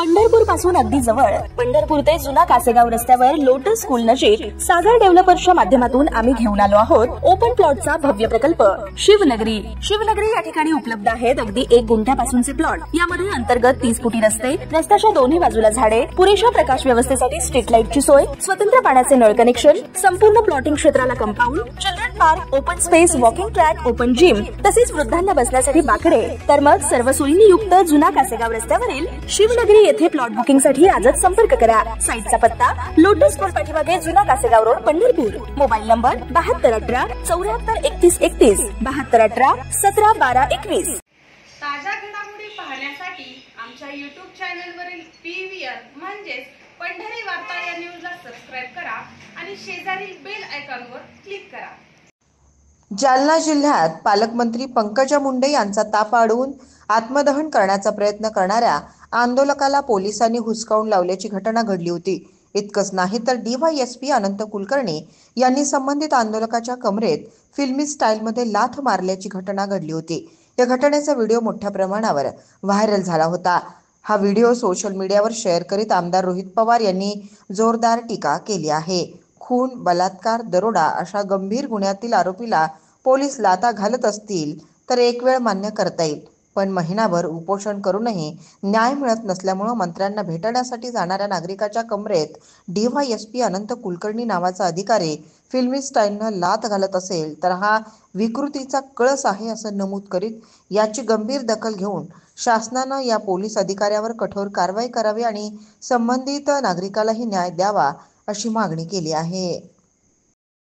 पंढरपूर पासून अगदी जवळ पंढरपूर ते जुना कासेगाव रस्त्यावर लोटस स्कूल नजीक सागर डेव्हलपर्सच्या माध्यमातून आम्ही घेऊन आलो आहोत ओपन प्लॉटचा भव्य प्रकल्प शिवनगरी। शिवनगरी या ठिकाणी उपलब्ध आहेत अगदी 1 गुंठ्यापासूनचे प्लॉट। यामध्ये अंतर्गत 30 फुटी रस्ते, रस्त्याच्या दोन्ही बाजूला झाडे, पुरेशा प्रकाश व्यवस्थेसाठी स्ट्रीट लाईटची सोय, स्वतंत्र पाण्याचे नळ कनेक्शन, संपूर्ण प्लॉटिंग क्षेत्राला compound, children park, open space, walking track, open gym, तसेच वृद्धांना बसण्यासाठी बाकडे। तर मग सर्व सोयींनी युक्त जुना कासेगाव रस्त्यावरील शिवनगरी येथे प्लॉट बुकिंग साठी आजच संपर्क करा। साईटचा पत्ता लोटस स्कूल पाठीमागे जुना Kasegaon road Pandharpur. Mobile number 7218 743131 7218 171221। ताज्या घडामोडी पाहण्यासाठी आमच्या YouTube चॅनलवरील PVR म्हणजेच पंढरी वार्ता या न्यूजला सबस्क्राइब करा आणि शेजारील बेल आयकॉनवर क्लिक करा। जालना जिल्ह्यात पालकमंत्री पंकजा मुंडे यांचा ताप अडवून आत्मदहन करण्याचा प्रयत्न करणाऱ्या आंदोलकाला पोलिसांनी हुसकावून लावल्याची घटना घडली होती। इतकंच नाही तर DYSP अनंत कुलकर्णी यांनी संबंधित आंदोलकाच्या कमरेत फिल्मी स्टाईलमध्ये लाथ मारल्याची घटना घडली होती। या घटनेचा व्हिडिओ मोठ्या प्रमाणावर व्हायरल झाला होता। हा व्हिडिओ सोशल मीडियावर शेअर करीत आमदार रोहित पवार यांनी जोरदार टीका केली आहे। खून, बलात्कार, दरोडा अशा गंभीर गुन्ह्यातील आरोपीला पोलीस लाथा घालत असतील तर एक वेळ मान्य करता येईल, पण महिनाभर उपोषण करूनही न्याय मिळत नसल्यामुळे मंत्र्यांना भेटण्यासाठी जाणाऱ्या नागरिकाच्या कमरेत DYSP अनंत कुलकर्णी नावाचा अधिकारी फिल्मी स्टाईलनं लाथ घालत असेल तर हा विकृतीचा कळस आहे असं नमूद करीत याची गंभीर दखल घेऊन शासनानं या पोलीस अधिकाऱ्यावर कठोर कारवाई करावी आणि संबंधित नागरिकालाही न्याय द्यावा अशी मागणी केली आहे।